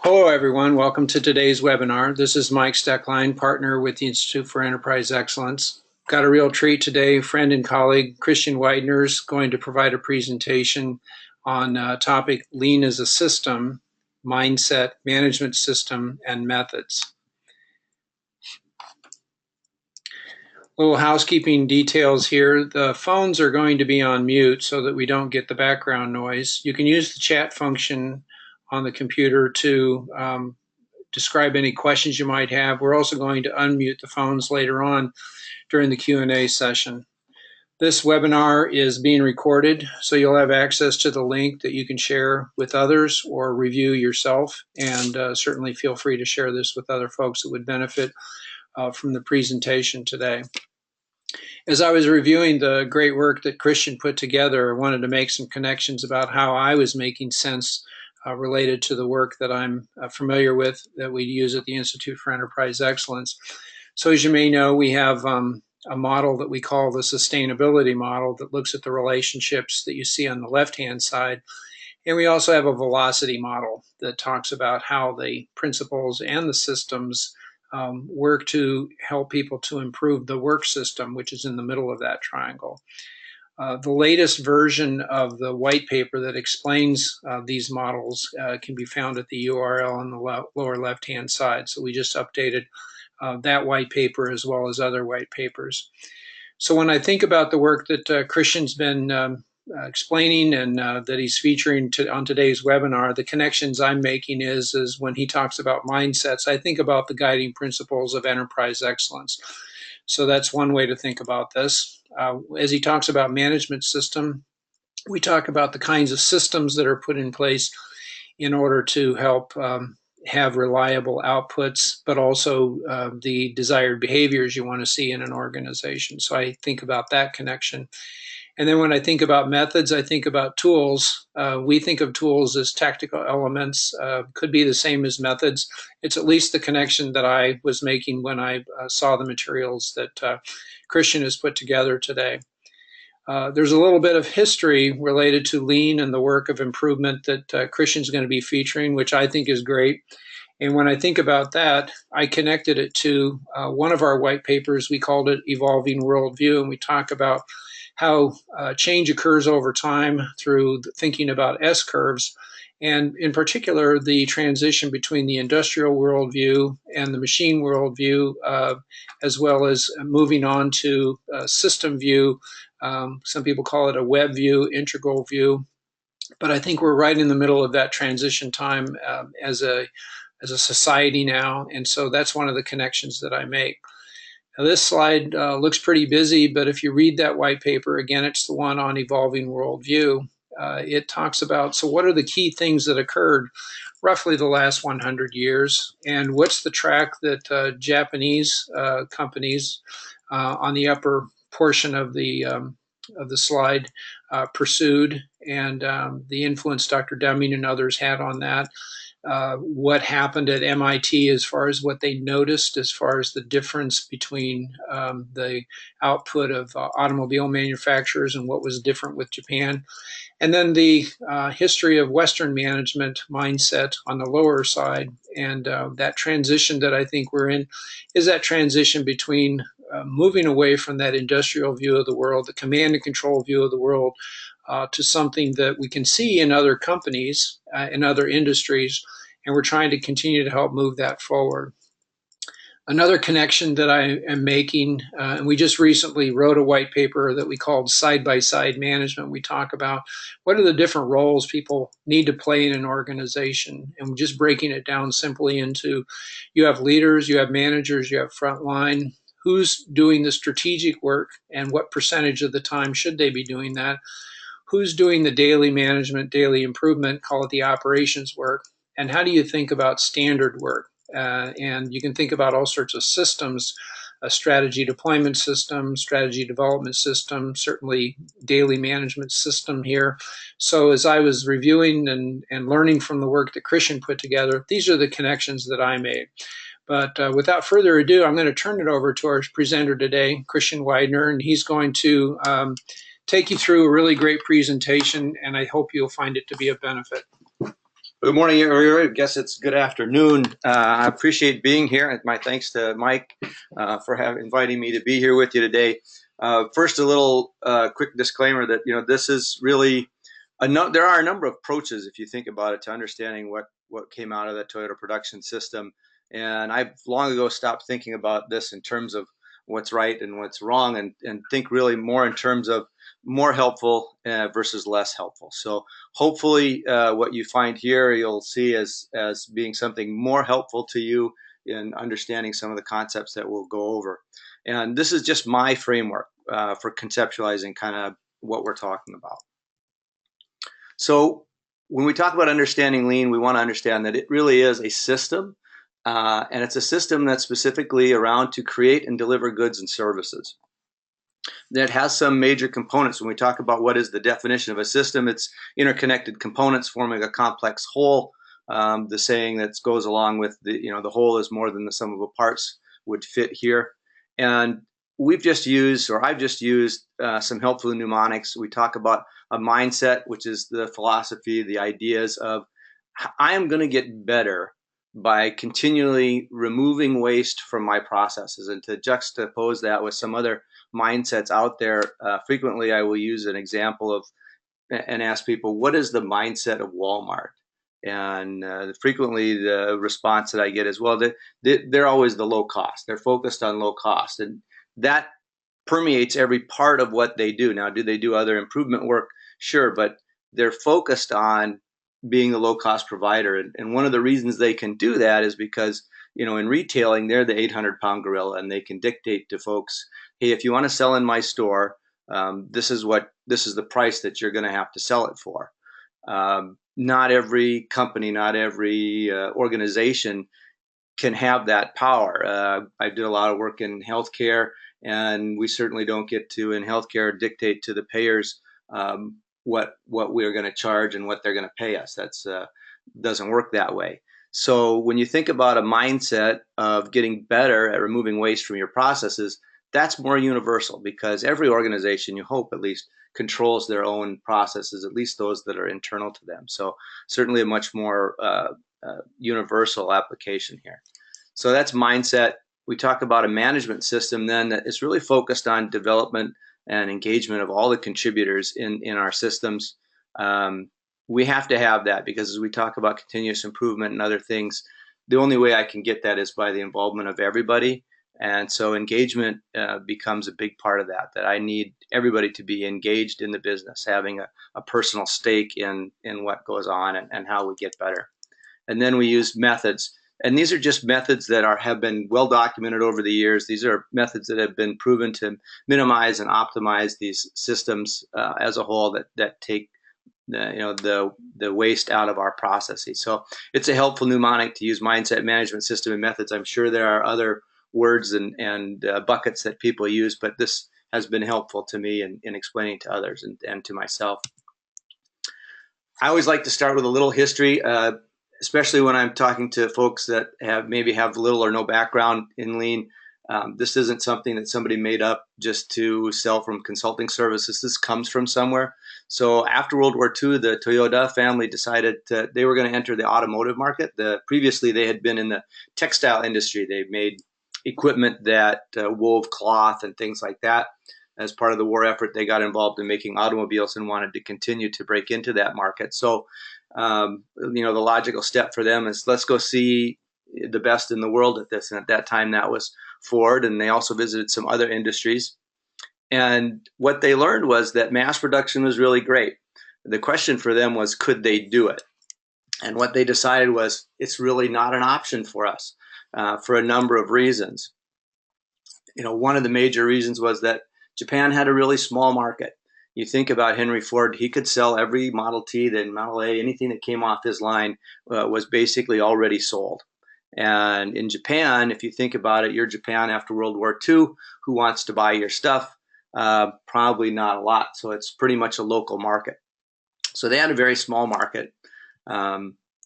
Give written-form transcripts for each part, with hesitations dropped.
Hello, everyone. Welcome to today's webinar. This is Mike Steckline, partner with the Institute for Enterprise Excellence. Got a real treat today. Friend and colleague Christian Weidner is going to provide a presentation on topic Lean as a System, Mindset, Management System, and Methods. Little housekeeping details here. The phones are going to be on mute so that we don't get the background noise. You can use the chat function on the computer to describe any questions you might have. We're also going to unmute the phones later on during the Q&A session. This webinar is being recorded, so you'll have access to the link that you can share with others or review yourself, and certainly feel free to share this with other folks that would benefit from the presentation today. As I was reviewing the great work that Christian put together, I wanted to make some connections about how I was making sense related to the work that I'm familiar with that we use at the Institute for Enterprise Excellence. So as you may know, we have a model that we call the sustainability model that looks at the relationships that you see on the left-hand side. And we also have a velocity model that talks about how the principles and the systems work to help people to improve the work system, which is in the middle of that triangle. The latest version of the white paper that explains these models can be found at the URL on the lower left-hand side. So we just updated that white paper as well as other white papers. So when I think about the work that Christian's been explaining and that he's featuring on today's webinar, the connections I'm making is when he talks about mindsets, I think about the guiding principles of enterprise excellence. So that's one way to think about this. As he talks about management system, we talk about the kinds of systems that are put in place in order to help have reliable outputs, but also the desired behaviors you want to see in an organization. So I think about that connection. And then when I think about methods, I think about tools. We think of tools as tactical elements, could be the same as methods. It's at least the connection that I was making when I saw the materials that Christian has put together today. There's a little bit of history related to lean and the work of improvement that Christian's going to be featuring, which I think is great. And when I think about that, I connected it to one of our white papers. We called it Evolving Worldview, and we talk about how change occurs over time through thinking about S-curves, and in particular, the transition between the industrial worldview and the machine worldview, as well as moving on to system view. Some people call it a web view, integral view, but I think we're right in the middle of that transition time as a society now, and so that's one of the connections that I make. Now, this slide looks pretty busy, but if you read that white paper, again, it's the one on evolving worldview. It talks about, so what are the key things that occurred roughly the last 100 years, and what's the track that Japanese companies on the upper portion of the slide pursued, and the influence Dr. Deming and others had on that. What happened at MIT as far as what they noticed as far as the difference between the output of automobile manufacturers and what was different with Japan. And then the history of Western management mindset on the lower side. And that transition that I think we're in is that transition between moving away from that industrial view of the world, the command and control view of the world, to something that we can see in other companies, in other industries, and we're trying to continue to help move that forward. Another connection that I am making, and we just recently wrote a white paper that we called side-by-side management. We talk about what are the different roles people need to play in an organization, and just breaking it down simply into you have leaders, you have managers, you have frontline. Who's doing the strategic work, and what percentage of the time should they be doing that? Who's doing the daily management, daily improvement, call it the operations work, and how do you think about standard work? And you can think about all sorts of systems, a strategy deployment system, strategy development system, certainly daily management system here. So as I was reviewing and learning from the work that Christian put together, these are the connections that I made. But without further ado, I'm going to turn it over to our presenter today, Christian Weidner, and he's going to take you through a really great presentation, and I hope you'll find it to be of benefit. Good morning, or I guess it's good afternoon. I appreciate being here. My thanks to Mike for inviting me to be here with you today. First, a little quick disclaimer that this is really there are a number of approaches, if you think about it, to understanding what came out of the Toyota production system. And I've long ago stopped thinking about this in terms of what's right and what's wrong, and think really more in terms of more helpful versus less helpful. So hopefully what you find here you'll see as being something more helpful to you in understanding some of the concepts that we'll go over. And this is just my framework for conceptualizing kind of what we're talking about. So when we talk about understanding lean, we want to understand that it really is a system, and it's a system that's specifically around to create and deliver goods and services that has some major components. When we talk about what is the definition of a system, it's interconnected components forming a complex whole. The saying that goes along with the whole is more than the sum of the parts would fit here. And we've just used, or I've just used some helpful mnemonics. We talk about a mindset, which is the philosophy, the ideas of I am going to get better by continually removing waste from my processes. And to juxtapose that with some other mindsets out there, frequently I will use an example of and ask people, what is the mindset of Walmart? And frequently the response that I get is, well, they're always the low cost. They're focused on low cost. And that permeates every part of what they do. Now, do they do other improvement work? Sure, but they're focused on being a low cost provider. And one of the reasons they can do that is because, in retailing, they're the 800-pound gorilla, and they can dictate to folks, hey, if you want to sell in my store, this is the price that you're going to have to sell it for. Not every company, not every organization can have that power. I did a lot of work in healthcare, and we certainly don't get to, in healthcare, dictate to the payers what we're going to charge and what they're going to pay us. That's doesn't work that way. So when you think about a mindset of getting better at removing waste from your processes, that's more universal, because every organization, you hope at least, controls their own processes, at least those that are internal to them. So certainly a much more universal application here. So that's mindset. We talk about a management system then that is really focused on development and engagement of all the contributors in our systems. We have to have that, because as we talk about continuous improvement and other things, the only way I can get that is by the involvement of everybody. And so engagement becomes a big part of that I need everybody to be engaged in the business, having a personal stake in what goes on and how we get better. And then we use methods. And these are just methods that have been well documented over the years. These are methods that have been proven to minimize and optimize these systems as a whole, that take the waste out of our processes. So it's a helpful mnemonic to use: mindset, management system, and methods. I'm sure there are other words and buckets that people use, but this has been helpful to me in explaining to others and to myself. I always like to start with a little history, especially when I'm talking to folks that maybe have little or no background in lean. This isn't something that somebody made up just to sell from consulting services. This comes from somewhere. So after World War II, the Toyota family decided they were going to enter the automotive market. Previously, they had been in the textile industry. They made equipment that wove cloth and things like that. As part of the war effort, they got involved in making automobiles and wanted to continue to break into that market. So, the logical step for them is, let's go see the best in the world at this. And at that time, that was Ford, and they also visited some other industries. And what they learned was that mass production was really great. The question for them was, could they do it? And what they decided was, it's really not an option for us for a number of reasons. One of the major reasons was that Japan had a really small market. You think about Henry Ford, he could sell every Model T, then Model A, anything that came off his line was basically already sold. And in Japan, if you think about it, you're Japan after World War II, who wants to buy your stuff? Probably not a lot. So it's pretty much a local market. So they had a very small market.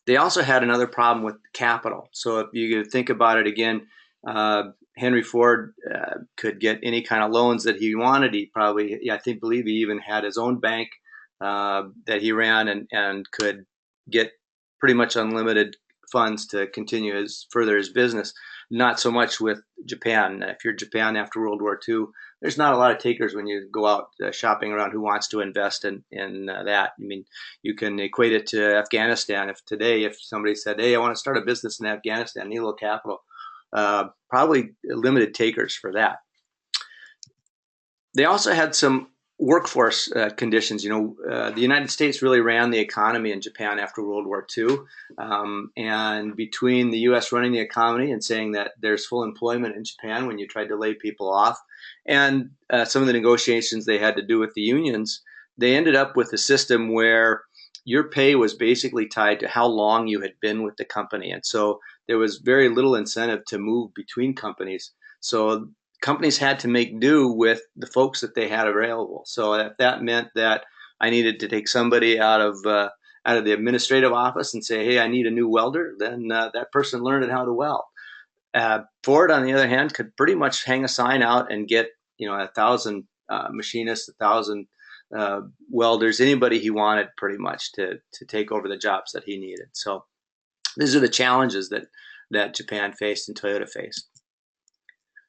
They also had another problem with capital. So if you think about it again, Henry Ford could get any kind of loans that he wanted. He probably, believe he even had his own bank that he ran and could get pretty much unlimited funds to continue further his business. Not so much with Japan. If you're Japan after World War II, there's not a lot of takers when you go out shopping around who wants to invest in that. I mean, you can equate it to Afghanistan. If today, if somebody said, "Hey, I want to start a business in Afghanistan, need a little capital," probably limited takers for that. They also had some workforce conditions. The United States really ran the economy in Japan after World War II. And between the U.S. running the economy and saying that there's full employment in Japan when you tried to lay people off, and some of the negotiations they had to do with the unions, they ended up with a system where your pay was basically tied to how long you had been with the company. And so there was very little incentive to move between companies. So companies had to make do with the folks that they had available. So if that meant that I needed to take somebody out of the administrative office and say, "Hey, I need a new welder," then that person learned how to weld. Ford, on the other hand, could pretty much hang a sign out and get 1,000 machinists, 1,000 welders, anybody he wanted, pretty much to take over the jobs that he needed. So these are the challenges that Japan faced and Toyota faced.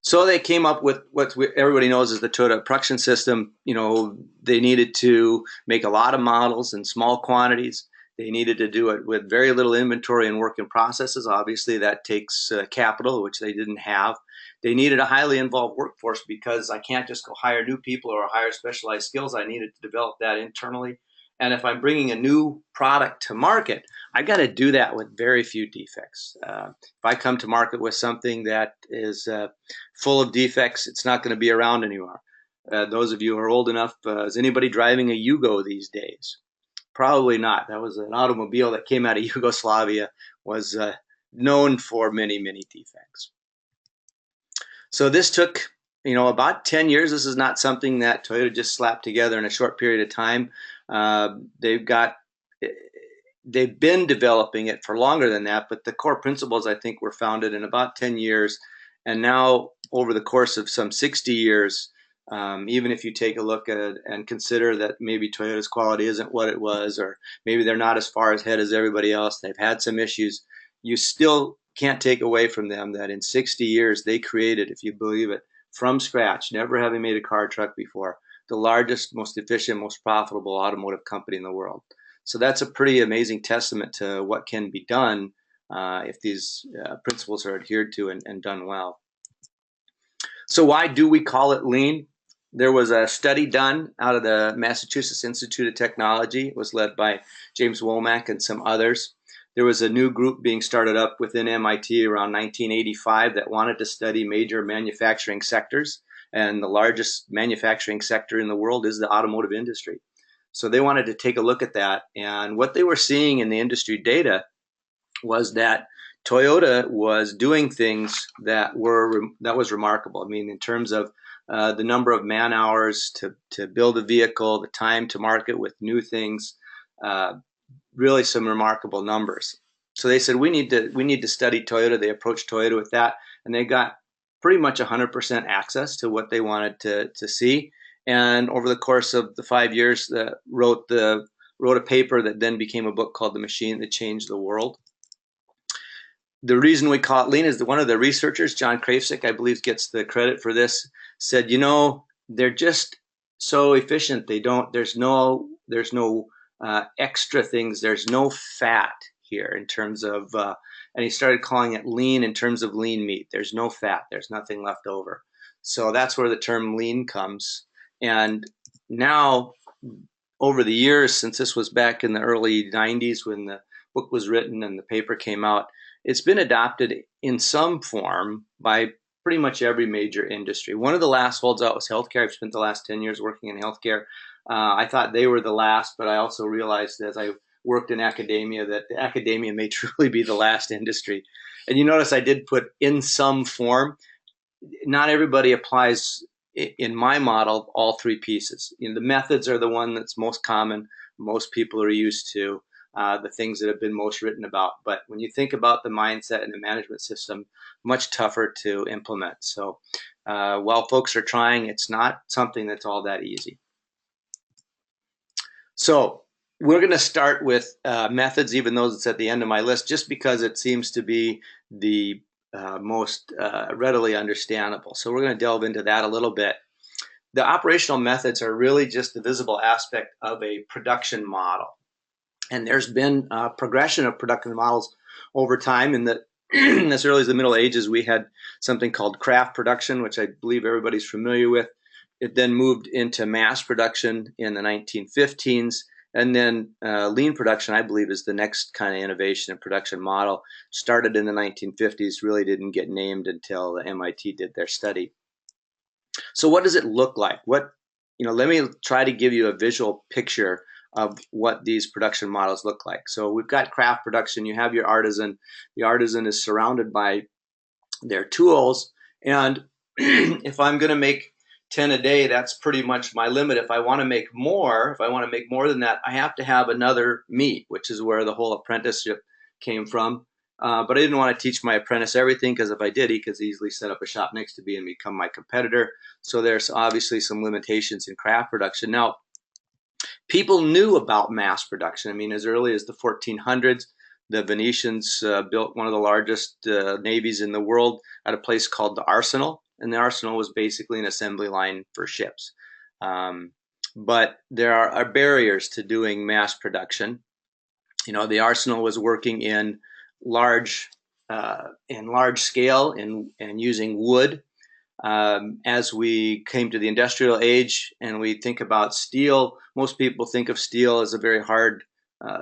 So they came up with what everybody knows as the Toyota production system. They needed to make a lot of models in small quantities. They needed to do it with very little inventory and work in processes. Obviously, that takes capital, which they didn't have. They needed a highly involved workforce because I can't just go hire new people or hire specialized skills. I needed to develop that internally. And if I'm bringing a new product to market, I got to do that with very few defects. If I come to market with something that is full of defects, it's not going to be around anymore. Those of you who are old enough, is anybody driving a Yugo these days? Probably not. That was an automobile that came out of Yugoslavia, was known for many, many defects. So this took about 10 years. This is not something that Toyota just slapped together in a short period of time. They've been developing it for longer than that, but the core principles, I think, were founded in about 10 years. And now, over the course of some 60 years, even if you take a look at it and consider that maybe Toyota's quality isn't what it was, or maybe they're not as far ahead as everybody else, they've had some issues, you still can't take away from them that in 60 years they created, if you believe it, from scratch, never having made a car truck before, the largest, most efficient, most profitable automotive company in the world. So that's a pretty amazing testament to what can be done if these principles are adhered to and done well. So why do we call it lean? There was a study done out of the Massachusetts Institute of Technology. It was led by James Womack and some others. There was a new group being started up within MIT around 1985 that wanted to study major manufacturing sectors. And the largest manufacturing sector in the world is the automotive industry. So they wanted to take a look at that. And what they were seeing in the industry data was that Toyota was doing things that was remarkable. I mean, in terms of the number of man hours to build a vehicle, the time to market with new things, really some remarkable numbers. So they said we need to study Toyota. They approached Toyota with that, and they got pretty much 100% access to what they wanted to see. And over the course of the 5 years, wrote a paper that then became a book called The Machine That Changed the World. The reason we call it lean is that one of the researchers, John Krafcik, I believe, gets the credit for this, said, they're just so efficient. There's no extra things. There's no fat here in terms of, and he started calling it lean in terms of lean meat. There's no fat. There's nothing left over. So that's where the term lean comes. And now, over the years, since this was back in the early 90s when the book was written and the paper came out, it's been adopted in some form by pretty much every major industry. One of the last holdout was healthcare. I've spent the last 10 years working in healthcare. I thought they were the last, but I also realized as I worked in academia that the academia may truly be the last industry. And you notice I did put in some form. Not everybody applies, in my model, all three pieces. The methods are the one that's most common, most people are used to. The things that have been most written about. But when you think about the mindset and the management system, much tougher to implement. So while folks are trying, it's not something that's all that easy. So We're going to start with methods, even though it's at the end of my list, just because it seems to be the most readily understandable. So we're going to delve into that a little bit. The operational methods are really just the visible aspect of a production model. And there's been a progression of production models over time. In the as early as the Middle Ages, we had something called craft production, which I believe everybody's familiar with. It then moved into mass production in the 1915s. And then lean production, I believe, is the next kind of innovation in production model. Started in the 1950s, really didn't get named until MIT did their study. So what does it look like? Let me try to give you a visual picture of what these production models look like. So we've got craft production. You have your artisan. The artisan is surrounded by their tools. And if I'm going to make 10 a day, that's pretty much my limit. If I want to make more, than that, I have to have another me, which is where the whole apprenticeship came from. But I didn't want to teach my apprentice everything, because if I did, he could easily set up a shop next to me and become my competitor. So there's obviously some limitations in craft production. Now, people knew about mass production. I mean, as early as the 1400s, the Venetians built one of the largest navies in the world at a place called the Arsenal. And the Arsenal was basically an assembly line for ships. But there are barriers to doing mass production. The Arsenal was working in large scale and using wood. As we came to the industrial age and we think about steel, most people think of steel as a very hard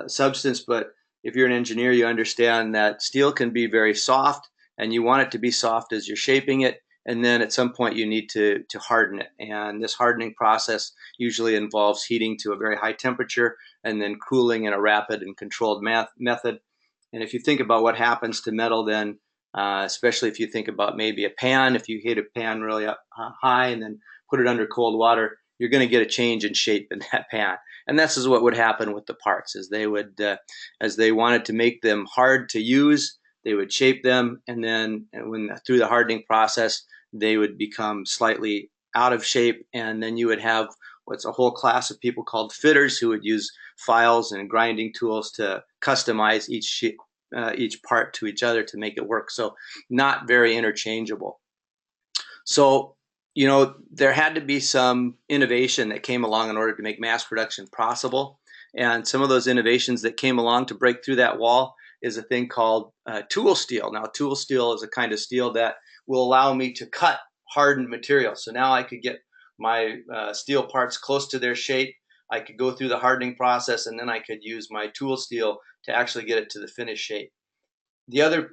substance, but if you're an engineer, you understand that steel can be very soft, and you want it to be soft as you're shaping it, and then at some point you need to harden it. And this hardening process usually involves heating to a very high temperature and then cooling in a rapid and controlled method. And if you think about what happens to metal, then especially if you think about maybe a pan, if you heat a pan really up high and then put it under cold water, you're going to get a change in shape in that pan. And this is what would happen with the parts, is they would, as they wanted to make them hard to use, they would shape them, and then through the hardening process, they would become slightly out of shape, and then you would have what's a whole class of people called fitters, who would use files and grinding tools to customize each part to each other to make it work. So not very interchangeable. So, there had to be some innovation that came along in order to make mass production possible. And some of those innovations that came along to break through that wall is a thing called tool steel. Now, tool steel is a kind of steel that will allow me to cut hardened material. So now I could get my steel parts close to their shape. I could go through the hardening process, and then I could use my tool steel to actually get it to the finished shape. The other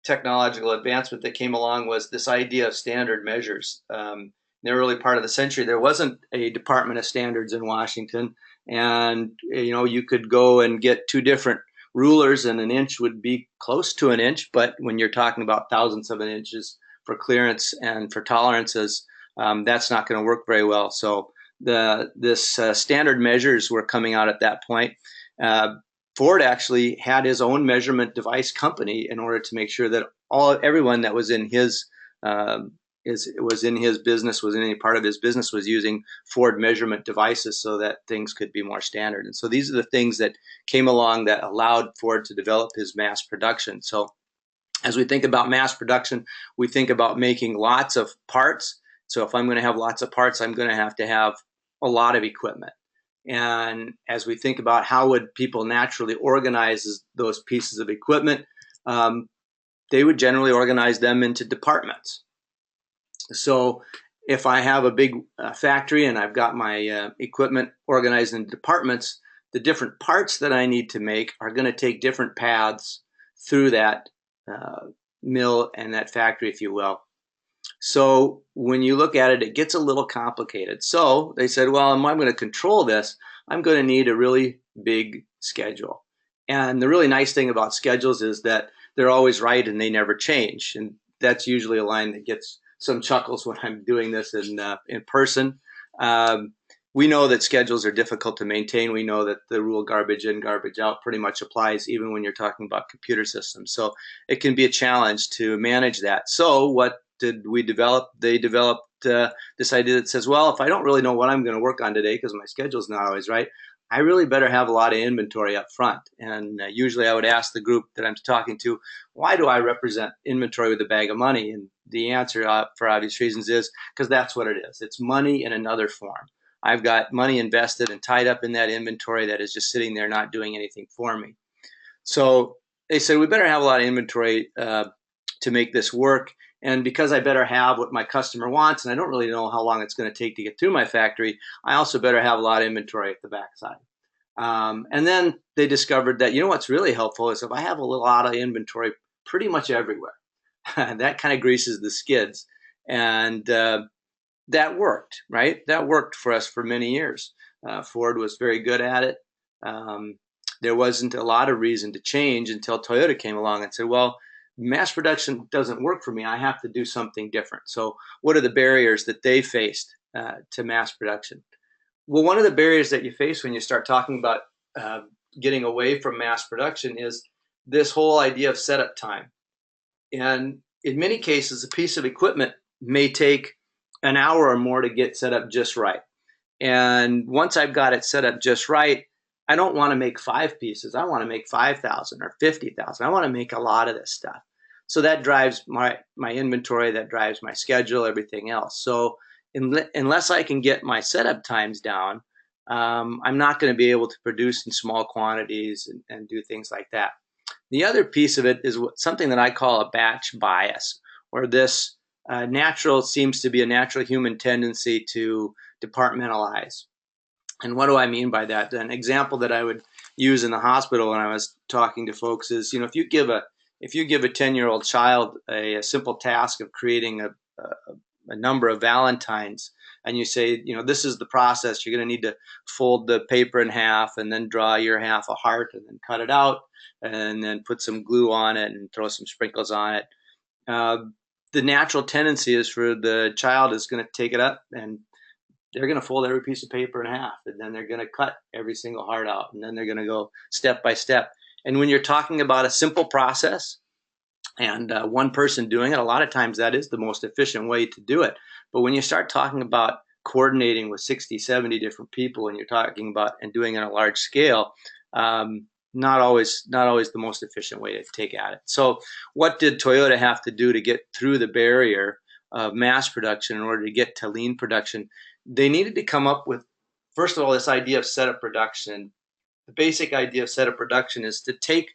technological advancement that came along was this idea of standard measures. In the early part of the century, there wasn't a Department of Standards in Washington, and you could go and get two different rulers, and an inch would be close to an inch. But when you're talking about thousandths of an inches for clearance and for tolerances, that's not going to work very well. So this standard measures were coming out at that point. Ford actually had his own measurement device company in order to make sure that everyone that was in his business, was in any part of his business, was using Ford measurement devices so that things could be more standard. And so these are the things that came along that allowed Ford to develop his mass production. So as we think about mass production, we think about making lots of parts. So if I'm going to have lots of parts, I'm going to have a lot of equipment. And as we think about how would people naturally organize those pieces of equipment, they would generally organize them into departments. So if I have a big factory and I've got my equipment organized in departments, the different parts that I need to make are going to take different paths through that mill and that factory, if you will. So when you look at it, it gets a little complicated. So they said, well, if I'm going to control this, I'm going to need a really big schedule. And the really nice thing about schedules is that they're always right and they never change. And that's usually a line that gets some chuckles when I'm doing this in person. We know that schedules are difficult to maintain. We know that the rule garbage in, garbage out pretty much applies even when you're talking about computer systems. So it can be a challenge to manage that. So what did we develop? They developed this idea that says, well, if I don't really know what I'm going to work on today because my schedule's not always right, I really better have a lot of inventory up front. And usually I would ask the group that I'm talking to, why do I represent inventory with a bag of money? And the answer, for obvious reasons, is because that's what it is. It's money in another form. I've got money invested and tied up in that inventory that is just sitting there not doing anything for me. So they said, we better have a lot of inventory to make this work. And because I better have what my customer wants, and I don't really know how long it's going to take to get through my factory, I also better have a lot of inventory at the backside. And then they discovered that, what's really helpful is if I have a lot of inventory pretty much everywhere, that kind of greases the skids. And that worked, right? That worked for us for many years. Ford was very good at it. There wasn't a lot of reason to change until Toyota came along and said, well, mass production doesn't work for me. I have to do something different. So what are the barriers that they faced to mass production? Well, one of the barriers that you face when you start talking about getting away from mass production is this whole idea of setup time. And in many cases, a piece of equipment may take an hour or more to get set up just right. And once I've got it set up just right, I don't want to make 5 pieces. I want to make 5,000 or 50,000. I want to make a lot of this stuff. So that drives my inventory, that drives my schedule, everything else. So unless I can get my setup times down, I'm not going to be able to produce in small quantities and do things like that. The other piece of it is something that I call a batch bias, or this seems to be a natural human tendency to departmentalize. And what do I mean by that? An example that I would use in the hospital when I was talking to folks is, if you give a 10-year-old child a simple task of creating a number of Valentines, and you say, this is the process. You're going to need to fold the paper in half and then draw your half a heart and then cut it out and then put some glue on it and throw some sprinkles on it. The natural tendency is for the child is going to take it up and they're going to fold every piece of paper in half, and then they're going to cut every single heart out, and then they're going to go step by step. And when you're talking about a simple process and one person doing it, a lot of times that is the most efficient way to do it. But when you start talking about coordinating with 60, 70 different people, and you're talking about and doing it on a large scale, not always the most efficient way to take at it. So what did Toyota have to do to get through the barrier of mass production in order to get to lean production? They needed to come up with, first of all, this idea of setup production. The basic idea of setup production is to take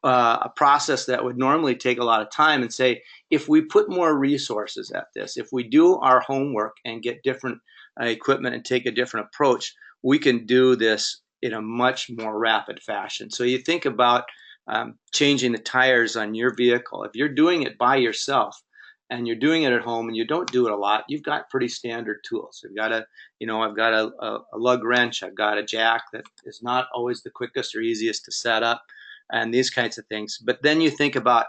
a process that would normally take a lot of time and say, if we put more resources at this, if we do our homework and get different equipment and take a different approach, we can do this in a much more rapid fashion. So you think about changing the tires on your vehicle. If you're doing it by yourself, and you're doing it at home and you don't do it a lot, you've got pretty standard tools. I've got a lug wrench, I've got a jack that is not always the quickest or easiest to set up, and these kinds of things. But then you think about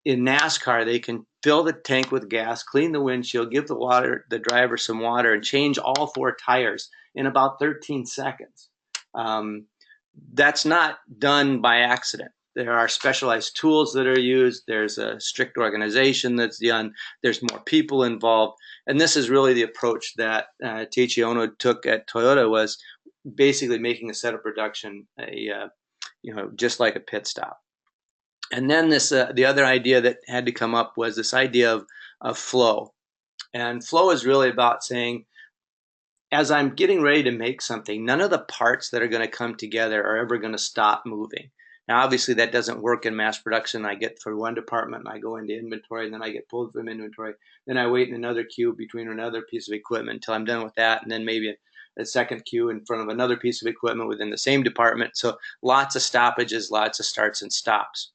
in NASCAR, they can fill the tank with gas, clean the windshield, give the driver some water, and change all 4 tires in about 13 seconds. That's not done by accident. There are specialized tools that are used. There's a strict organization that's done. There's more people involved. And this is really the approach that Teiichi Ono took at Toyota, was basically making a setup production just like a pit stop. And then the other idea that had to come up was this idea of flow. And flow is really about saying, as I'm getting ready to make something, none of the parts that are going to come together are ever going to stop moving. Now, obviously, that doesn't work in mass production. I get through one department, and I go into inventory, and then I get pulled from inventory. Then I wait in another queue between another piece of equipment until I'm done with that, and then maybe a second queue in front of another piece of equipment within the same department. So lots of stoppages, lots of starts and stops.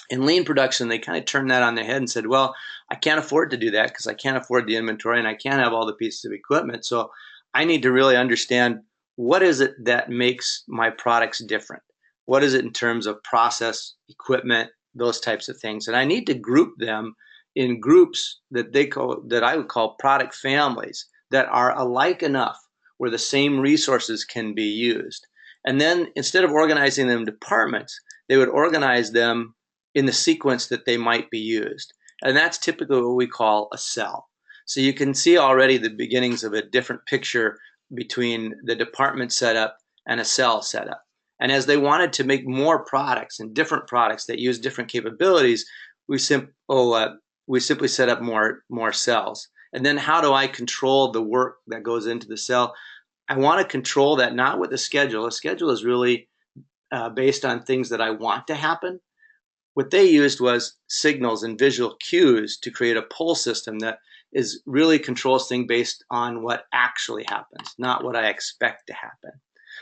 In lean production, they kind of turned that on their head and said, well, I can't afford to do that because I can't afford the inventory, and I can't have all the pieces of equipment. So I need to really understand, what is it that makes my products different? What is it in terms of process, equipment, those types of things? And I need to group them in groups that I would call product families that are alike enough where the same resources can be used. And then instead of organizing them in departments, they would organize them in the sequence that they might be used. And that's typically what we call a cell. So you can see already the beginnings of a different picture between the department setup and a cell setup. And as they wanted to make more products and different products that use different capabilities, we simply set up more cells. And then how do I control the work that goes into the cell? I want to control that not with a schedule. A schedule is really based on things that I want to happen. What they used was signals and visual cues to create a pull system that is really controls things based on what actually happens, not what I expect to happen.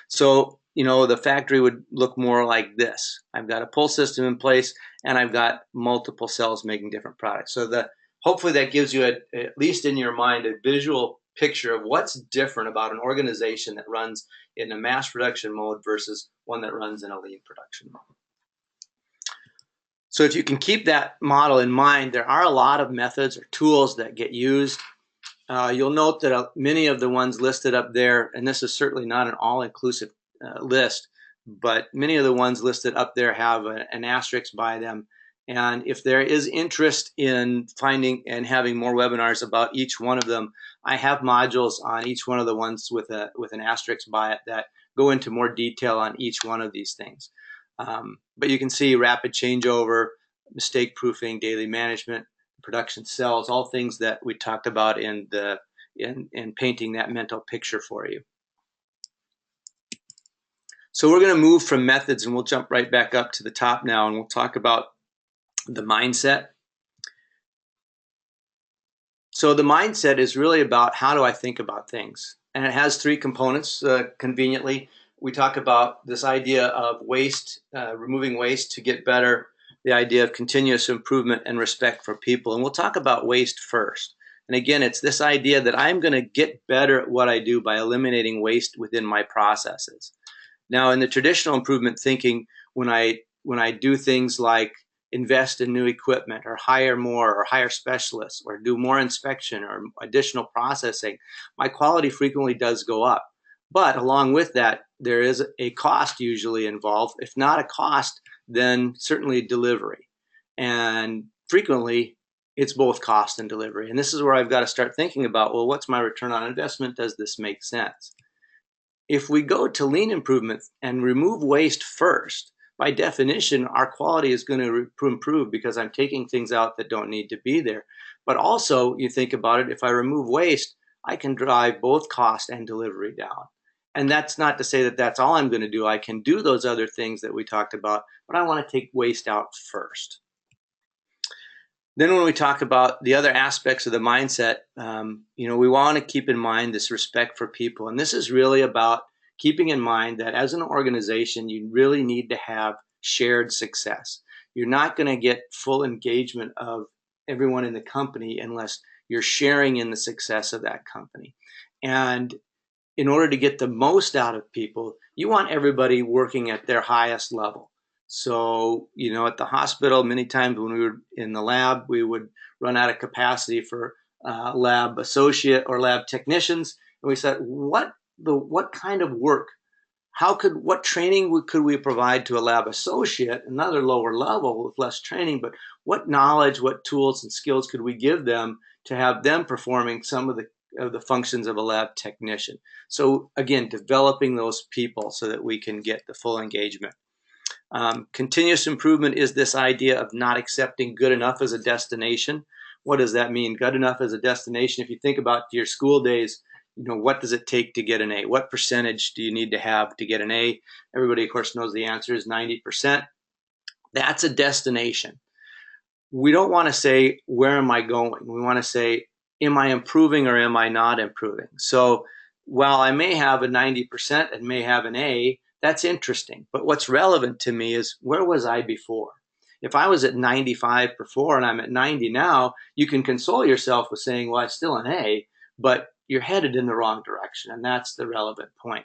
So, the factory would look more like this. I've got a pull system in place, and I've got multiple cells making different products. So hopefully that gives you, at least in your mind, a visual picture of what's different about an organization that runs in a mass production mode versus one that runs in a lean production mode. So if you can keep that model in mind, there are a lot of methods or tools that get used. You'll note that many of the ones listed up there, and this is certainly not an all-inclusive list, but many of the ones listed up there have an asterisk by them. And if there is interest in finding and having more webinars about each one of them, I have modules on each one of the ones with an asterisk by it that go into more detail on each one of these things. But you can see rapid changeover, mistake proofing, daily management, production cells, all things that we talked about in painting that mental picture for you. So we're going to move from methods, and we'll jump right back up to the top now, and we'll talk about the mindset. So the mindset is really about how do I think about things, and it has three components. Conveniently, we talk about this idea of waste, removing waste to get better, the idea of continuous improvement and respect for people. And we'll talk about waste first. And again, it's this idea that I'm going to get better at what I do by eliminating waste within my processes. Now, in the traditional improvement thinking, when I do things like invest in new equipment or hire more or hire specialists or do more inspection or additional processing, my quality frequently does go up. But along with that, there is a cost usually involved. If not a cost, then certainly delivery. And frequently, it's both cost and delivery. And this is where I've got to start thinking about, well, what's my return on investment? Does this make sense? If we go to lean improvement and remove waste first, by definition, our quality is going to improve because I'm taking things out that don't need to be there. But also, you think about it, if I remove waste, I can drive both cost and delivery down. And that's not to say that that's all I'm going to do. I can do those other things that we talked about, but I want to take waste out first. Then when we talk about the other aspects of the mindset, we want to keep in mind this respect for people. And this is really about keeping in mind that as an organization, you really need to have shared success. You're not going to get full engagement of everyone in the company unless you're sharing in the success of that company. And in order to get the most out of people, you want everybody working at their highest level. So, at the hospital, many times when we were in the lab, we would run out of capacity for lab associate or lab technicians. And we said, what kind of work? What training could we provide to a lab associate, another lower level with less training, but what knowledge, what tools and skills could we give them to have them performing some of the functions of a lab technician? So again, developing those people so that we can get the full engagement. Continuous improvement is this idea of not accepting good enough as a destination. What does that mean? Good enough as a destination. If you think about your school days, what does it take to get an A? What percentage do you need to have to get an A? Everybody, of course, knows the answer is 90%. That's a destination. We don't want to say, where am I going? We want to say, am I improving or am I not improving? So while I may have a 90% and may have an A, that's interesting. But what's relevant to me is, where was I before? If I was at 95 before and I'm at 90 now, you can console yourself with saying, well, I'm still an A, but you're headed in the wrong direction. And that's the relevant point.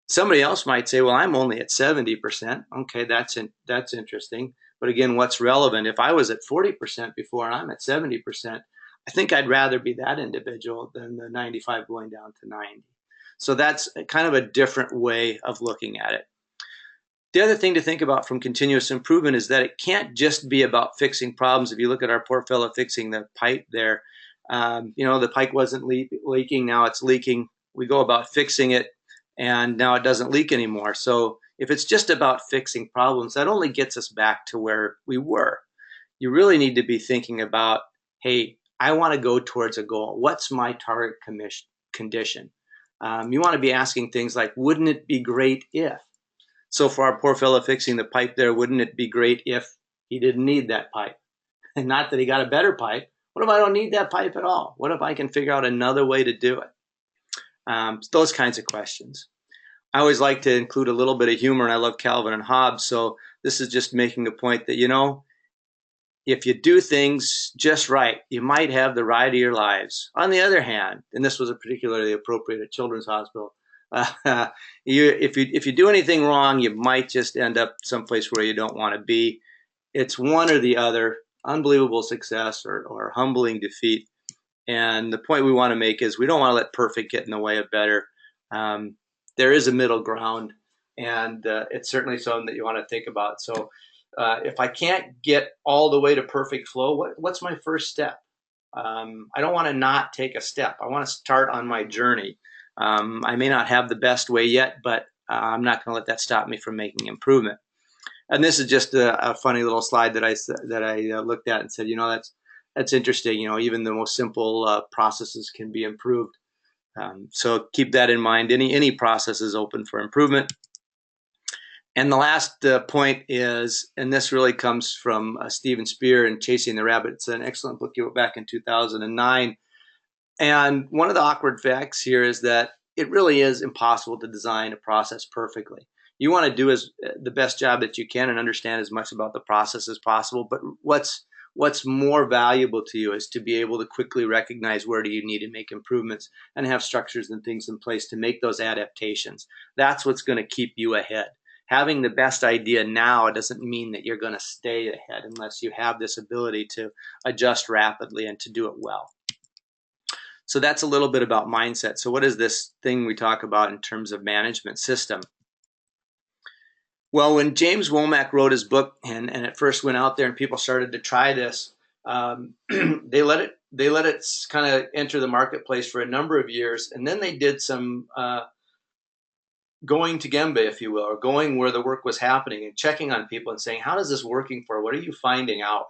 Somebody else might say, well, I'm only at 70%. Okay, that's interesting. But again, what's relevant? If I was at 40% before and I'm at 70%, I think I'd rather be that individual than the 95 going down to 90. So that's kind of a different way of looking at it. The other thing to think about from continuous improvement is that it can't just be about fixing problems. If you look at our poor fellow fixing the pipe there, the pipe wasn't leaking, now it's leaking. We go about fixing it, and now it doesn't leak anymore. So if it's just about fixing problems, that only gets us back to where we were. You really need to be thinking about, hey, I want to go towards a goal. What's my target condition? You want to be asking things like, wouldn't it be great if? So for our poor fellow fixing the pipe there, wouldn't it be great if he didn't need that pipe? And not that he got a better pipe. What if I don't need that pipe at all? What if I can figure out another way to do it? Those kinds of questions. I always like to include a little bit of humor, and I love Calvin and Hobbes. So this is just making a point that, if you do things just right, you might have the ride of your lives. On the other hand, and this was particularly appropriate at Children's Hospital, if you do anything wrong, you might just end up someplace where you don't want to be. It's one or the other, unbelievable success or humbling defeat. And the point we want to make is we don't want to let perfect get in the way of better. There is a middle ground, and it's certainly something that you want to think about. So if I can't get all the way to perfect flow, what's my first step? I don't want to not take a step. I want to start on my journey. I may not have the best way yet, but I'm not going to let that stop me from making improvement. And this is just a funny little slide that I looked at and said, that's interesting. Even the most simple processes can be improved. So keep that in mind. Any process is open for improvement. And the last point is, and this really comes from Stephen Spear in Chasing the Rabbit. It's an excellent book he wrote back in 2009. And one of the awkward facts here is that it really is impossible to design a process perfectly. You want to do the best job that you can and understand as much about the process as possible. But what's more valuable to you is to be able to quickly recognize where do you need to make improvements and have structures and things in place to make those adaptations. That's what's going to keep you ahead. Having the best idea now doesn't mean that you're going to stay ahead unless you have this ability to adjust rapidly and to do it well. So that's a little bit about mindset. So what is this thing we talk about in terms of management system? Well, when James Womack wrote his book and it first went out there and people started to try this, they let it kind of enter the marketplace for a number of years, and then they did some going to Gemba, if you will, or going where the work was happening and checking on people and saying, how is this working for? What are you finding out?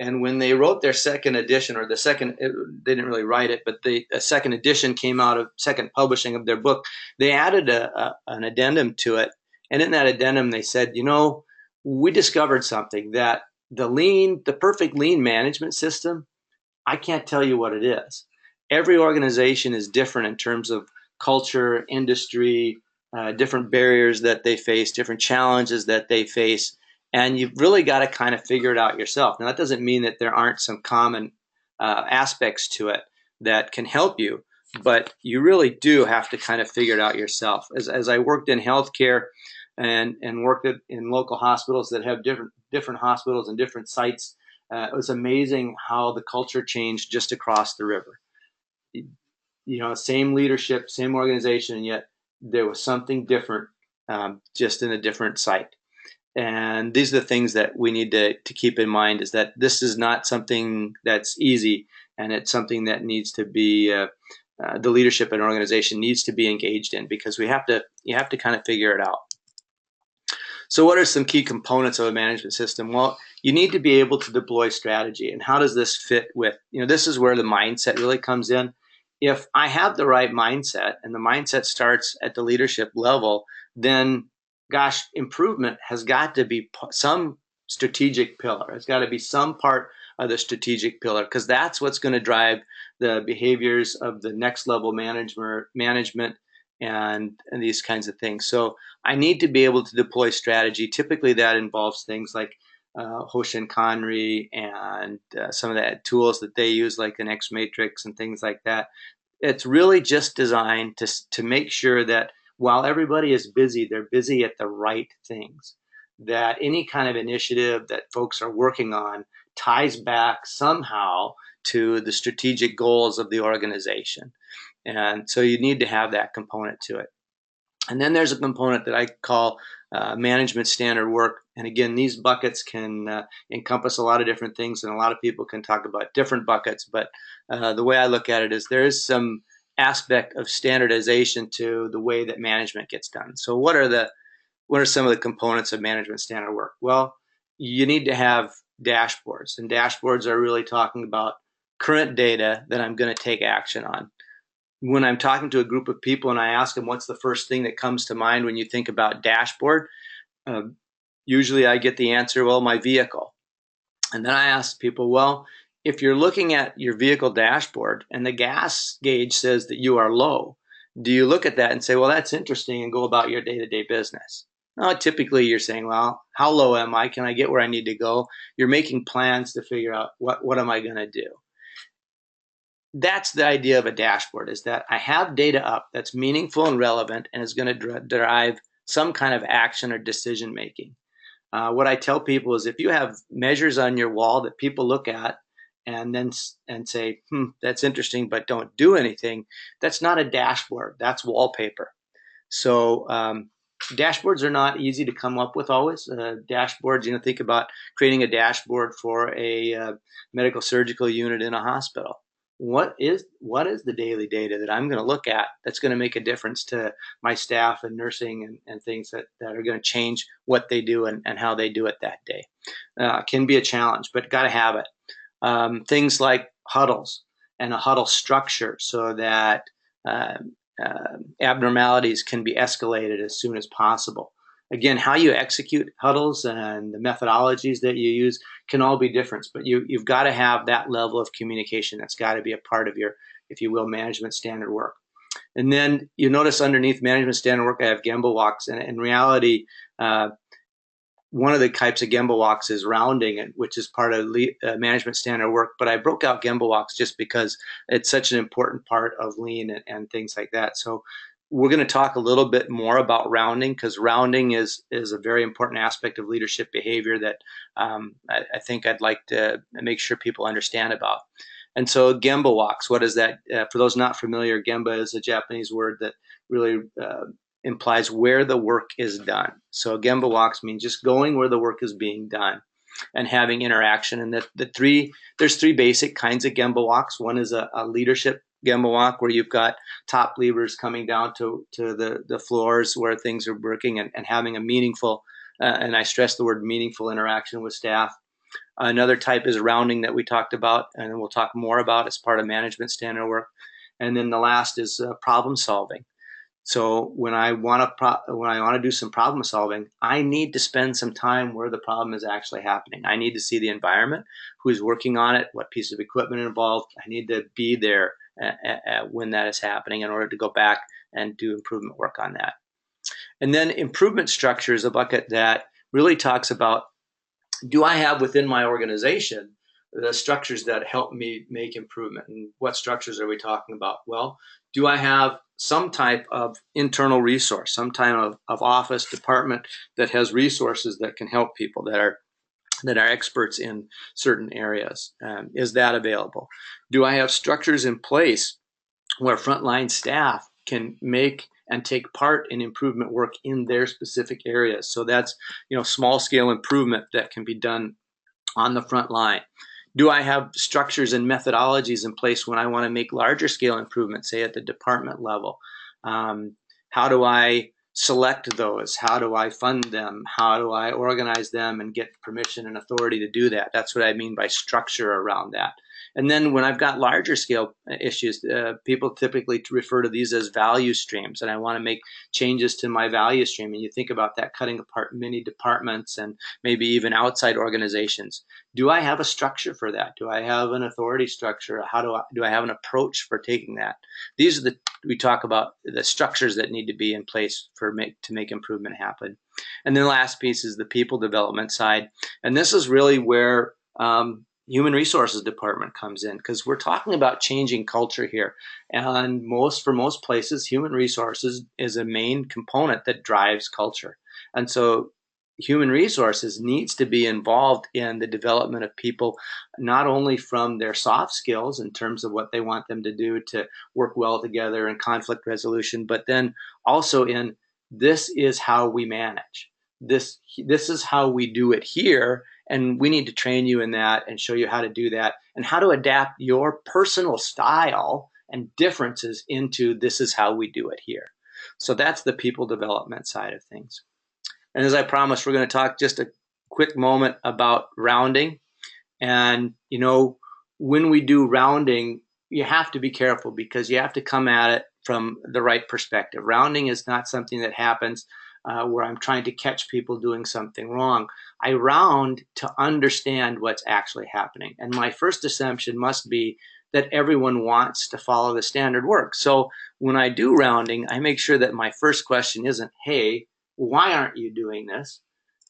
And when they wrote their second edition, or they didn't really write it, but a second edition came out of second publishing of their book, they added an addendum to it. And in that addendum, they said, we discovered something, that the perfect lean management system, I can't tell you what it is. Every organization is different in terms of culture, industry, different barriers that they face, different challenges that they face. And you've really got to kind of figure it out yourself. Now, that doesn't mean that there aren't some common aspects to it that can help you, but you really do have to kind of figure it out yourself. As I worked in healthcare and worked in local hospitals that have different hospitals and different sites, it was amazing how the culture changed just across the river. Same leadership, same organization, and yet there was something different just in a different site. And these are the things that we need to keep in mind, is that this is not something that's easy, and it's something that needs to be the leadership and organization needs to be engaged in, because you have to kind of figure it out. So what are some key components of a management system? Well, you need to be able to deploy strategy. And how does this fit with, this is where the mindset really comes in. If I have the right mindset, and the mindset starts at the leadership level, then gosh, improvement has got to be some strategic pillar. It's got to be some part of the strategic pillar, because that's what's going to drive the behaviors of the next level management and these kinds of things. So I need to be able to deploy strategy. Typically that involves things like Hoshin Kanri and some of the tools that they use, like an X matrix and things like that. It's really just designed to make sure that while everybody is busy, they're busy at the right things, that any kind of initiative that folks are working on ties back somehow to the strategic goals of the organization. And so you need to have that component to it. And then there's a component that I call management standard work. And again, these buckets can encompass a lot of different things, and a lot of people can talk about different buckets. But the way I look at it is there is some aspect of standardization to the way that management gets done. So what are some of the components of management standard work? Well, you need to have dashboards, and dashboards are really talking about current data that I'm going to take action on. When I'm talking to a group of people and I ask them what's the first thing that comes to mind when you think about dashboard, uh, usually I get the answer, well, my vehicle. And then I ask people, well, if you're looking at your vehicle dashboard and the gas gauge says that you are low, do you look at that and say, well, that's interesting, and go about your day-to-day business? No, typically you're saying, well, how low am I? Can I get where I need to go? You're making plans to figure out what am I going to do? That's the idea of a dashboard, is that I have data up that's meaningful and relevant and is going to derive some kind of action or decision making. What I tell people is, if you have measures on your wall that people look at and then say, that's interesting, but don't do anything, that's not a dashboard. That's wallpaper. So dashboards are not easy to come up with always. Dashboards, think about creating a dashboard for a medical surgical unit in a hospital. What is the daily data that I'm going to look at that's going to make a difference to my staff and nursing and things that are going to change what they do and how they do it that day? Can be a challenge, but got to have it. Things like huddles and a huddle structure, so that abnormalities can be escalated as soon as possible. Again, how you execute huddles and the methodologies that you use can all be different, but you've got to have that level of communication. That's got to be a part of your, if you will, management standard work. And then you notice underneath management standard work, I have Gemba walks. And in reality, one of the types of Gemba walks is rounding, which is part of management standard work. But I broke out Gemba walks just because it's such an important part of lean and things like that. So we're going to talk a little bit more about rounding, because rounding is a very important aspect of leadership behavior that I think I'd like to make sure people understand about. And so Gemba walks, what is that? For those not familiar, Gemba is a Japanese word that really implies where the work is done. So Gemba walks means just going where the work is being done and having interaction. And there's three basic kinds of Gemba walks. One is a leadership Gemba walk, where you've got top leaders coming down to the floors where things are working and having a meaningful, and I stress the word meaningful, interaction with staff. Another type is rounding that we talked about, and we'll talk more about as part of management standard work. And then the last is problem solving. So when I want to do some problem solving, I need to spend some time where the problem is actually happening. I need to see the environment, who's working on it, what piece of equipment involved. I need to be there when that is happening in order to go back and do improvement work on that. And then improvement structure is a bucket that really talks about, do I have within my organization the structures that help me make improvement? And what structures are we talking about? Well, do I have some type of internal resource, some type of office department that has resources that can help people that are experts in certain areas? Is that available? Do I have structures in place where frontline staff can make and take part in improvement work in their specific areas? So that's, small scale improvement that can be done on the front line. Do I have structures and methodologies in place when I want to make larger scale improvements, say at the department level? How do I select those? How do I fund them? How do I organize them and get permission and authority to do that? That's what I mean by structure around that. And then when I've got larger scale issues, people typically refer to these as value streams, and I want to make changes to my value stream. And you think about that, cutting apart many departments and maybe even outside organizations. Do I have a structure for that? Do I have an authority structure? Do I have an approach for taking that? These are we talk about the structures that need to be in place to make improvement happen. And then the last piece is the people development side. And this is really where human resources department comes in, because we're talking about changing culture here. And for most places, human resources is a main component that drives culture. And so human resources needs to be involved in the development of people, not only from their soft skills in terms of what they want them to do to work well together and conflict resolution, but then also in, this is how we manage. This is how we do it here, and we need to train you in that and show you how to do that and how to adapt your personal style and differences into this is how we do it here. So that's the people development side of things. And as I promised, we're going to talk just a quick moment about rounding. And, when we do rounding, you have to be careful because you have to come at it from the right perspective. Rounding is not something that happens where I'm trying to catch people doing something wrong. I round to understand what's actually happening. And my first assumption must be that everyone wants to follow the standard work. So when I do rounding, I make sure that my first question isn't, hey, why aren't you doing this?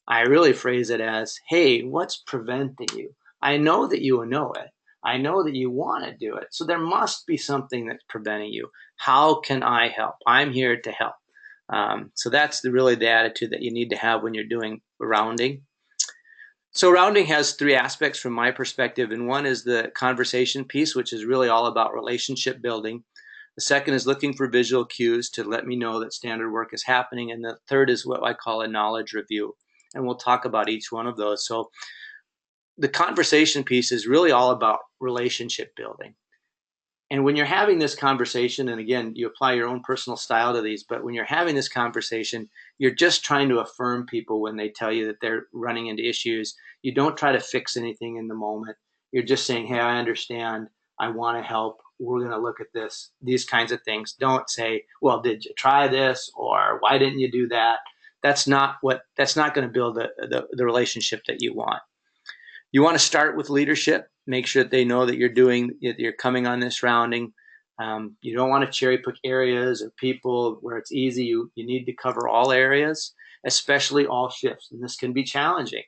I really phrase it as, hey, what's preventing you? I know that you know it. I know that you want to do it. So there must be something that's preventing you. How can I help? I'm here to help. So that's really the attitude that you need to have when you're doing rounding. So rounding has three aspects from my perspective, and one is the conversation piece, which is really all about relationship building. The second is looking for visual cues to let me know that standard work is happening, and the third is what I call a knowledge review, and we'll talk about each one of those. So the conversation piece is really all about relationship building. And when you're having this conversation, and again, you apply your own personal style to these, but when you're having this conversation, you're just trying to affirm people when they tell you that they're running into issues. You don't try to fix anything in the moment. You're just saying, hey, I understand. I want to help. We're going to look at this, these kinds of things. Don't say, well, did you try this? Or why didn't you do that? That's not going to build the relationship that you want. You want to start with leadership. Make sure that they know that you're coming on this rounding. You don't want to cherry pick areas or people where it's easy. You need to cover all areas, especially all shifts. And this can be challenging.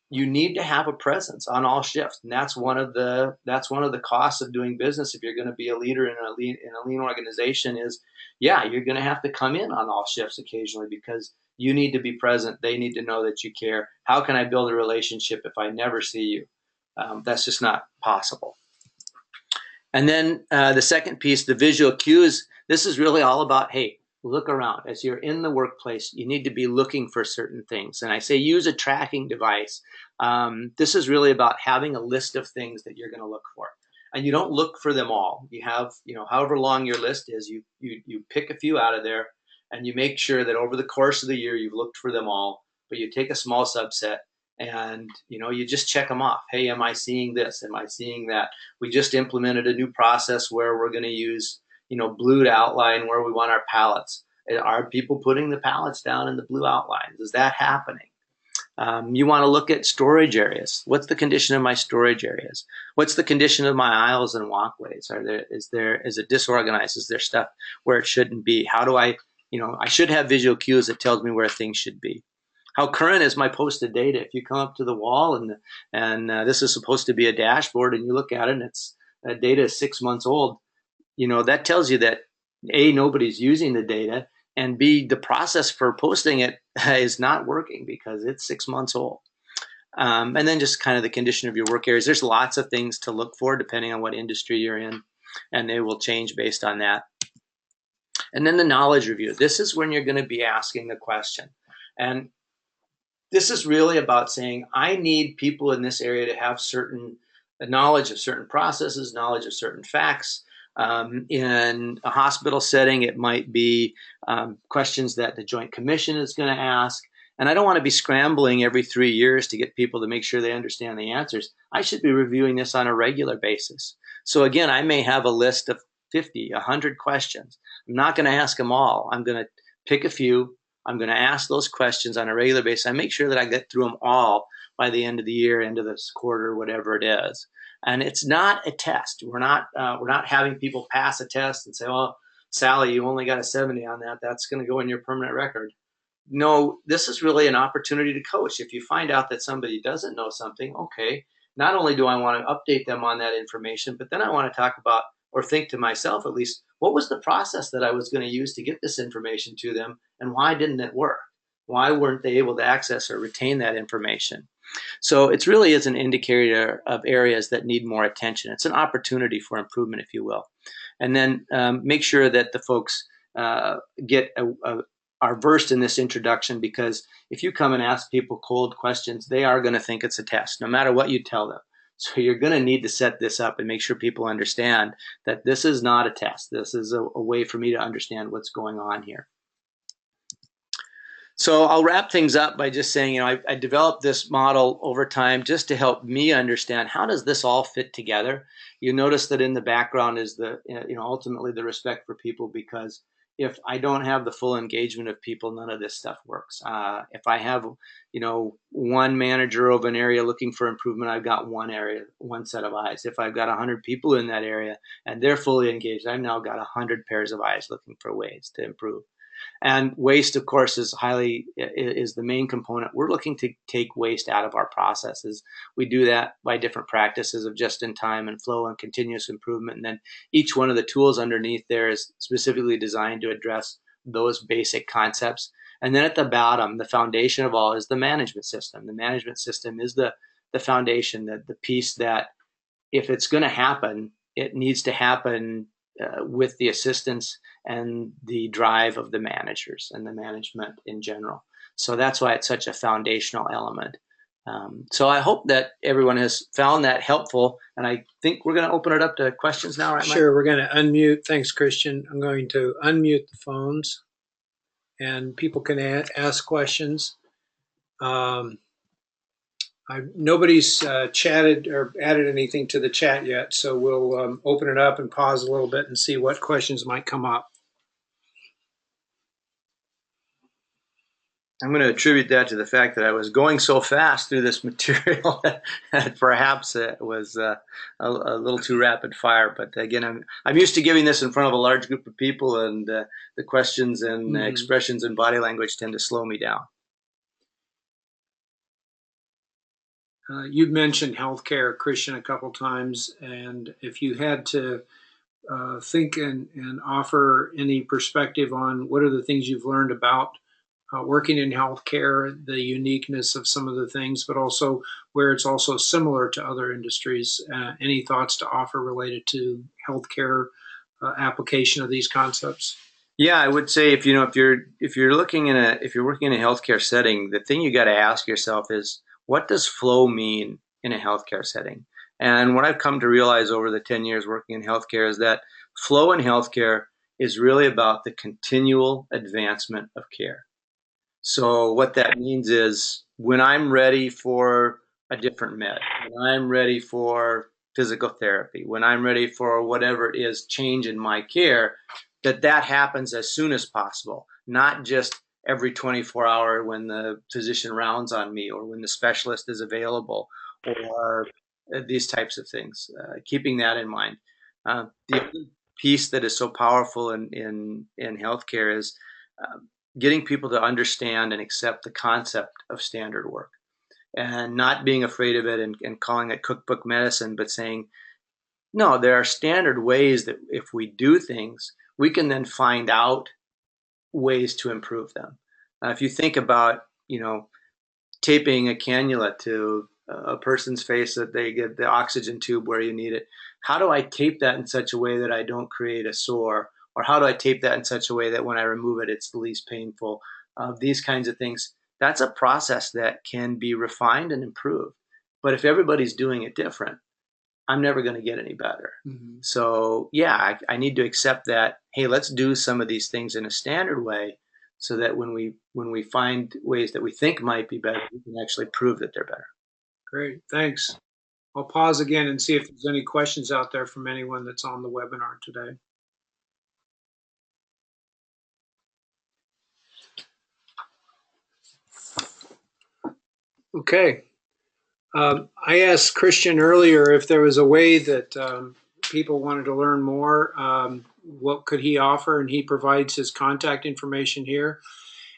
You need to have a presence on all shifts, and that's one of the costs of doing business. If you're going to be a leader in a lean organization, is you're going to have to come in on all shifts occasionally because you need to be present. They need to know that you care. How can I build a relationship if I never see you? That's just not possible. And then the second piece, the visual cues. This is really all about, hey, look around. As you're in the workplace, you need to be looking for certain things. And I say use a tracking device. This is really about having a list of things that you're going to look for. And you don't look for them all. You have, however long your list is, you pick a few out of there, and you make sure that over the course of the year you've looked for them all, but you take a small subset and you just check them off. Hey, am I seeing this? Am I seeing that? We just implemented a new process where we're going to use blue to outline where we want our pallets. Are people putting the pallets down in the blue outlines? Is that happening? You want to look at storage areas. What's the condition of my storage areas? What's the condition of my aisles and walkways? Is it disorganized? Is there stuff where it shouldn't be? How do I should have visual cues that tells me where things should be. How current is my posted data? If you come up to the wall and this is supposed to be a dashboard, and you look at it and it's data is 6 months old, that tells you that A, nobody's using the data, and B, the process for posting it is not working because it's 6 months old. And then just kind of the condition of your work areas. There's lots of things to look for depending on what industry you're in, and they will change based on that. And then the knowledge review. This is when you're going to be asking the question. And this is really about saying, I need people in this area to have certain knowledge of certain processes, knowledge of certain facts. In a hospital setting, it might be questions that the Joint Commission is going to ask. And I don't want to be scrambling every 3 years to get people to make sure they understand the answers. I should be reviewing this on a regular basis. So again, I may have a list of 50, 100 questions. I'm not going to ask them all. I'm going to pick a few. I'm going to ask those questions on a regular basis. I make sure that I get through them all by the end of the year, end of this quarter, whatever it is. And it's not a test. We're not having people pass a test and say, "Well, Sally, you only got a 70 on that. That's going to go in your permanent record." No, this is really an opportunity to coach. If you find out that somebody doesn't know something, okay, not only do I want to update them on that information, but then I want to talk about, or think to myself at least, what was the process that I was going to use to get this information to them, and why didn't it work? Why weren't they able to access or retain that information? So it really is an indicator of areas that need more attention. It's an opportunity for improvement, if you will. And then make sure that the folks are versed in this introduction, because if you come and ask people cold questions, they are going to think it's a test, no matter what you tell them. So you're going to need to set this up and make sure people understand that this is not a test. This is a way for me to understand what's going on here. So I'll wrap things up by just saying, I developed this model over time just to help me understand how does this all fit together. You notice that in the background is ultimately the respect for people, because if I don't have the full engagement of people, none of this stuff works. If I have, one manager of an area looking for improvement, I've got one set of eyes. If I've got 100 people in that area and they're fully engaged, I've now got 100 pairs of eyes looking for ways to improve. And waste, of course, is the main component. We're looking to take waste out of our processes. We do that by different practices of just-in-time and flow and continuous improvement. And then each one of the tools underneath there is specifically designed to address those basic concepts. And then at the bottom, the foundation of all is the management system. The management system is the foundation, the piece that, if it's going to happen, it needs to happen with the assistance and the drive of the managers and the management in general. So that's why it's such a foundational element. So I hope that everyone has found that helpful, and I think we're going to open it up to questions now, right, Mike? Sure, we're going to unmute. Thanks, Christian. I'm going to unmute the phones, and people can ask questions. Nobody's chatted or added anything to the chat yet, so we'll open it up and pause a little bit and see what questions might come up. I'm going to attribute that to the fact that I was going so fast through this material that perhaps it was a little too rapid fire. But again, I'm used to giving this in front of a large group of people, and the questions and expressions and body language tend to slow me down. You've mentioned healthcare, Christian, a couple times, and if you had to think and offer any perspective on what are the things you've learned about working in healthcare, the uniqueness of some of the things, but also where it's also similar to other industries. Any thoughts to offer related to healthcare application of these concepts? Yeah, I would say if you're working in a healthcare setting, the thing you got to ask yourself is, what does flow mean in a healthcare setting? And what I've come to realize over the 10 years working in healthcare is that flow in healthcare is really about the continual advancement of care. So what that means is, when I'm ready for a different med, when I'm ready for physical therapy, when I'm ready for whatever it is, change in my care, that happens as soon as possible, not just every 24 hours when the physician rounds on me or when the specialist is available or these types of things. Keeping that in mind. The other piece that is so powerful in healthcare is getting people to understand and accept the concept of standard work, and not being afraid of it and calling it cookbook medicine, but saying, no, there are standard ways that if we do things, we can then find out ways to improve them. If you think about, taping a cannula to a person's face that they get the oxygen tube where you need it, how do I tape that in such a way that I don't create a sore? Or how do I tape that in such a way that when I remove it, it's the least painful? These kinds of things. That's a process that can be refined and improved. But if everybody's doing it different, I'm never going to get any better. Mm-hmm. So yeah, I need to accept that, hey, let's do some of these things in a standard way, so that when we find ways that we think might be better, we can actually prove that they're better. Great, thanks. I'll pause again and see if there's any questions out there from anyone that's on the webinar today. Okay. I asked Christian earlier if there was a way that people wanted to learn more, what could he offer? And he provides his contact information here.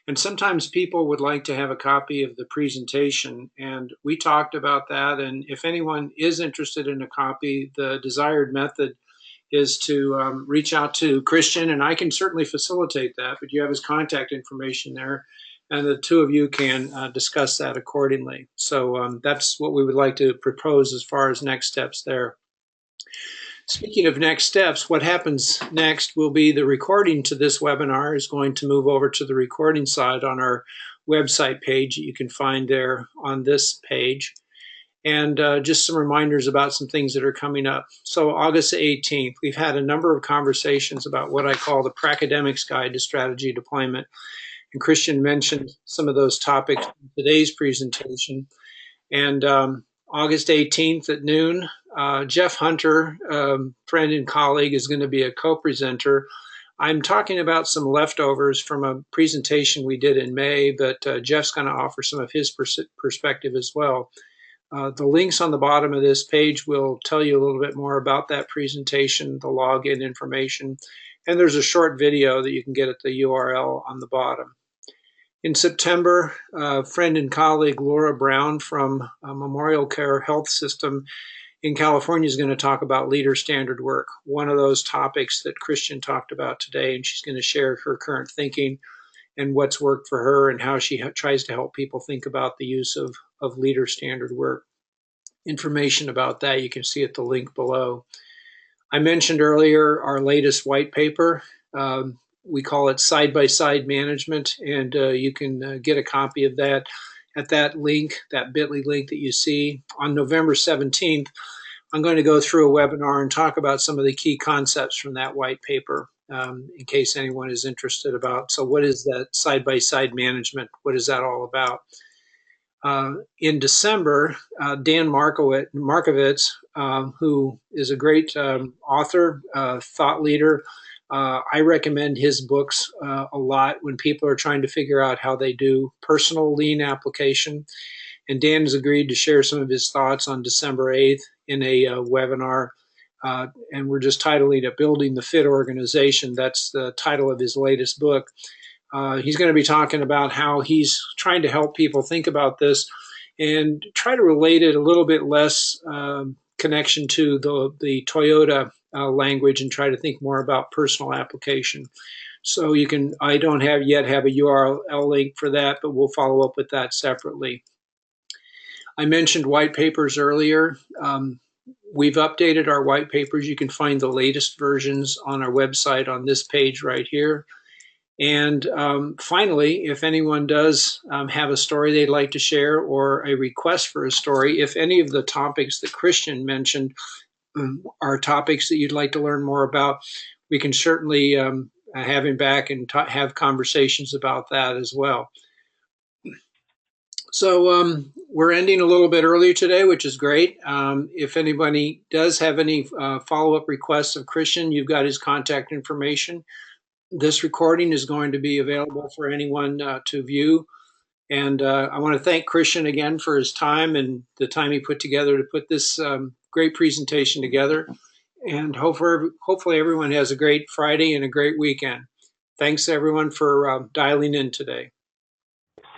And sometimes people would like to have a copy of the presentation, and we talked about that. And if anyone is interested in a copy, the desired method is to reach out to Christian, and I can certainly facilitate that, but you have his contact information there, and the two of you can discuss that accordingly. So that's what we would like to propose as far as next steps there. Speaking of next steps, what happens next will be the recording to this webinar is going to move over to the recording side on our website page that you can find there on this page. and just some reminders about some things that are coming up. So August 18th, we've had a number of conversations about what I call the Pracademics Guide to Strategy Deployment. And Christian mentioned some of those topics in today's presentation. And August 18th at noon, Jeff Hunter, friend and colleague, is going to be a co-presenter. I'm talking about some leftovers from a presentation we did in May, but Jeff's going to offer some of his perspective as well. The links on the bottom of this page will tell you a little bit more about that presentation, the login information, and there's a short video that you can get at the URL on the bottom. In September, friend and colleague Laura Brown from Memorial Care Health System in California is going to talk about leader standard work, one of those topics that Christian talked about today, and she's going to share her current thinking and what's worked for her and how she tries to help people think about the use of leader standard work. Information about that you can see at the link below. I mentioned earlier our latest white paper. We call it side-by-side management, and you can get a copy of that at that link, that bit.ly link that you see. On November 17th, I'm going to go through a webinar and talk about some of the key concepts from that white paper in case anyone is interested about. So what is that side-by-side management? What is that all about? In December, Dan Markovitz, who is a great author, thought leader, I recommend his books a lot when people are trying to figure out how they do personal lean application. And Dan has agreed to share some of his thoughts on December 8th in a webinar. And we're just titling it Building the Fit Organization. That's the title of his latest book. He's going to be talking about how he's trying to help people think about this and try to relate it a little bit less connection to the Toyota language and try to think more about personal application. So you can, I don't yet have a URL link for that, but we'll follow up with that separately. I mentioned white papers earlier. We've updated our white papers. You can find the latest versions on our website on this page right here. And finally, if anyone does have a story they'd like to share or a request for a story, if any of the topics that Christian mentioned are topics that you'd like to learn more about, we can certainly have him back and have conversations about that as well. So we're ending a little bit earlier today, which is great. If anybody does have any follow-up requests of Christian, you've got his contact information. This recording is going to be available for anyone to view. And I want to thank Christian again for his time and the time he put together to put this great presentation together. And hopefully everyone has a great Friday and a great weekend. Thanks everyone for dialing in today.